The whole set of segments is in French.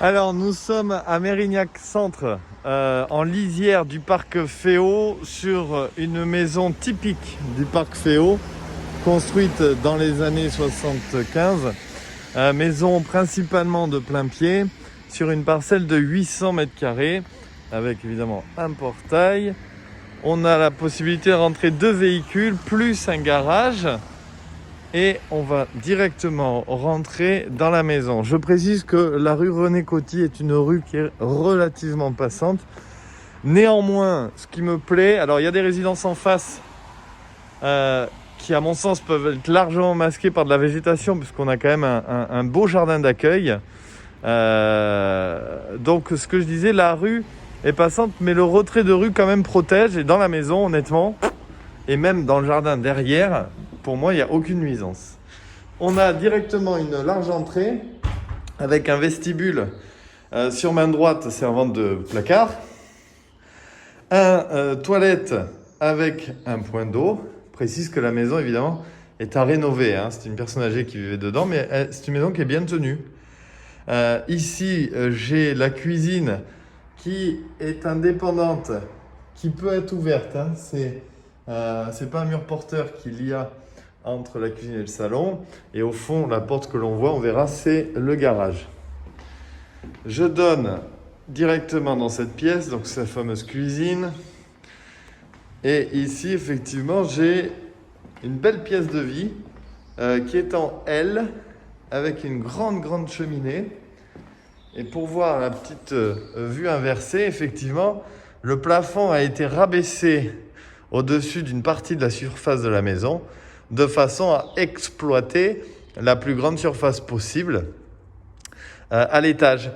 Alors, nous sommes à Mérignac Centre, en lisière du parc Féo, sur une maison typique du parc Féo, construite dans les années 75. Maison principalement de plein pied, sur une parcelle de 800 mètres carrés, avec évidemment un portail. On a la possibilité de rentrer 2 véhicules, plus un garage. Et on va directement rentrer dans la maison. Je précise que la rue René Coty est une rue qui est relativement passante. Néanmoins, ce qui me plaît, alors il y a des résidences en face qui à mon sens peuvent être largement masquées par de la végétation puisqu'on a quand même un beau jardin d'accueil. Donc ce que je disais, la rue est passante mais le retrait de rue quand même protège. Et dans la maison, honnêtement, et même dans le jardin derrière, pour moi, il n'y a aucune nuisance. On a directement une large entrée avec un vestibule sur main droite servant de placard. Toilette avec un point d'eau. Précise que la maison, évidemment, est à rénover. C'est une personne âgée qui vivait dedans, mais c'est une maison qui est bien tenue. Ici, j'ai la cuisine qui est indépendante, qui peut être ouverte. C'est pas un mur porteur qu'il y a entre la cuisine et le salon. Et au fond, la porte que l'on voit, on verra, c'est le garage. Je donne directement dans cette pièce, donc cette fameuse cuisine. Et ici, effectivement, j'ai une belle pièce de vie qui est en L, avec une grande cheminée. Et pour voir la petite vue inversée, effectivement, le plafond a été rabaissé au-dessus d'une partie de la surface de la maison, de façon à exploiter la plus grande surface possible à l'étage.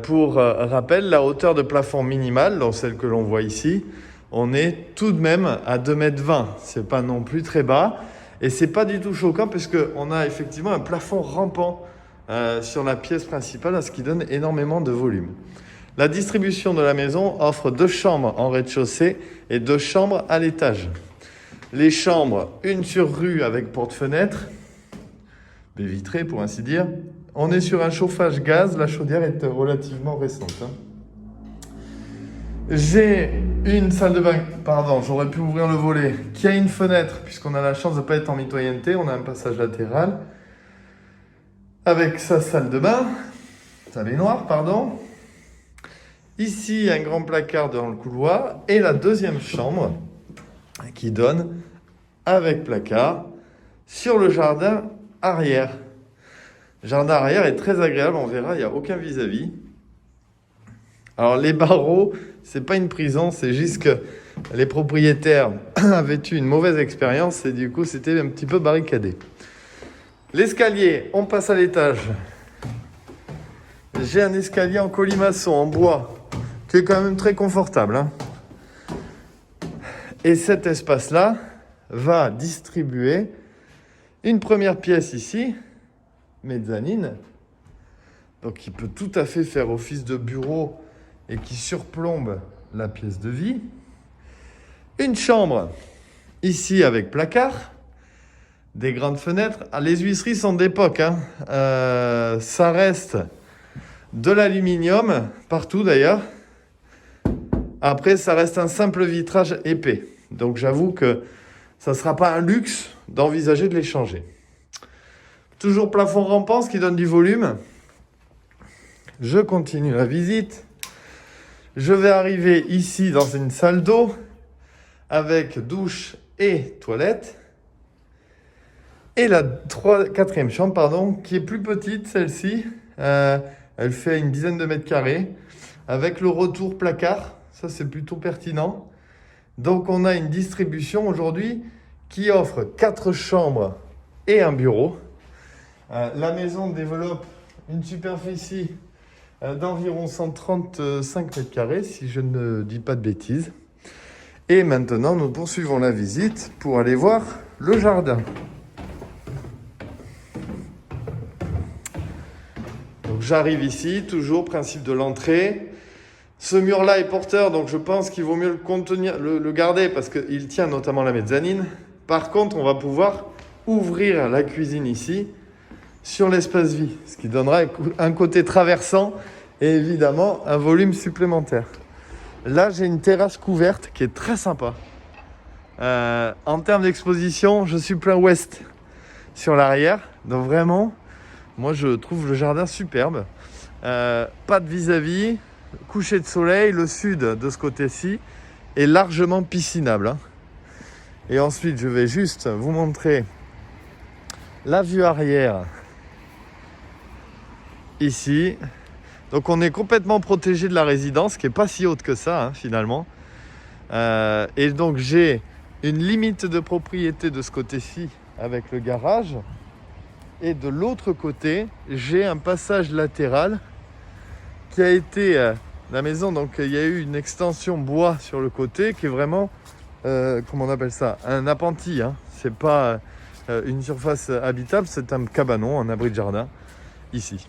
Pour rappel, la hauteur de plafond minimale, donc celle que l'on voit ici, on est tout de même à 2,20 m. C'est pas non plus très bas. Et c'est pas du tout choquant puisqu'on a effectivement un plafond rampant sur la pièce principale, ce qui donne énormément de volume. La distribution de la maison offre 2 chambres en rez-de-chaussée et 2 chambres à l'étage. Les chambres, une sur rue avec porte-fenêtre, baie vitrée pour ainsi dire. On est sur un chauffage gaz, la chaudière est relativement récente. J'ai une salle de bain, j'aurais pu ouvrir le volet, qui a une fenêtre, puisqu'on a la chance de ne pas être en mitoyenneté, on a un passage latéral, avec sa salle de bain, sa baignoire, Ici, un grand placard dans le couloir, et la deuxième chambre, qui donne, avec placard, sur le jardin arrière. Le jardin arrière est très agréable, on verra, il n'y a aucun vis-à-vis. Alors les barreaux, c'est pas une prison, c'est juste que les propriétaires avaient eu une mauvaise expérience et du coup c'était un petit peu barricadé. L'escalier, on passe à l'étage. J'ai un escalier en colimaçon, en bois, qui est quand même très confortable. Et cet espace-là va distribuer une première pièce ici, mezzanine, donc qui peut tout à fait faire office de bureau et qui surplombe la pièce de vie. Une chambre ici avec placard, des grandes fenêtres. Les huisseries sont d'époque, ça reste de l'aluminium, partout d'ailleurs. Après, ça reste un simple vitrage épais. Donc j'avoue que ça ne sera pas un luxe d'envisager de les changer. Toujours plafond rampant, ce qui donne du volume. Je continue la visite. Je vais arriver ici dans une salle d'eau avec douche et toilette. Et la quatrième chambre, qui est plus petite, celle-ci. Elle fait une dizaine de mètres carrés avec le retour placard. Ça, c'est plutôt pertinent. Donc, on a une distribution aujourd'hui qui offre 4 chambres et un bureau. La maison développe une superficie d'environ 135 mètres carrés, si je ne dis pas de bêtises. Et maintenant, nous poursuivons la visite pour aller voir le jardin. Donc, j'arrive ici, toujours principe de l'entrée. Ce mur-là est porteur, donc je pense qu'il vaut mieux le garder parce qu'il tient notamment la mezzanine. Par contre, on va pouvoir ouvrir la cuisine ici sur l'espace vie, ce qui donnera un côté traversant et évidemment un volume supplémentaire. Là, j'ai une terrasse couverte qui est très sympa. En termes d'exposition, je suis plein ouest sur l'arrière. Donc vraiment, moi je trouve le jardin superbe. Pas de vis-à-vis, coucher de soleil, le sud de ce côté-ci est largement piscinable. Hein. Et ensuite, je vais juste vous montrer la vue arrière ici. Donc on est complètement protégé de la résidence qui n'est pas si haute que ça hein, finalement. Et donc j'ai une limite de propriété de ce côté-ci avec le garage. Et de l'autre côté, j'ai un passage latéral qui a été la maison. Donc il y a eu une extension bois sur le côté qui est vraiment, comment on appelle ça, un appentis. Hein. C'est pas une surface habitable, c'est un cabanon, un abri de jardin ici.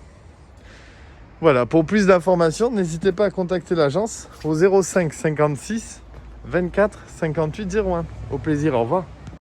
Voilà, pour plus d'informations, n'hésitez pas à contacter l'agence au 05 56 24 58 01. Au plaisir, au revoir.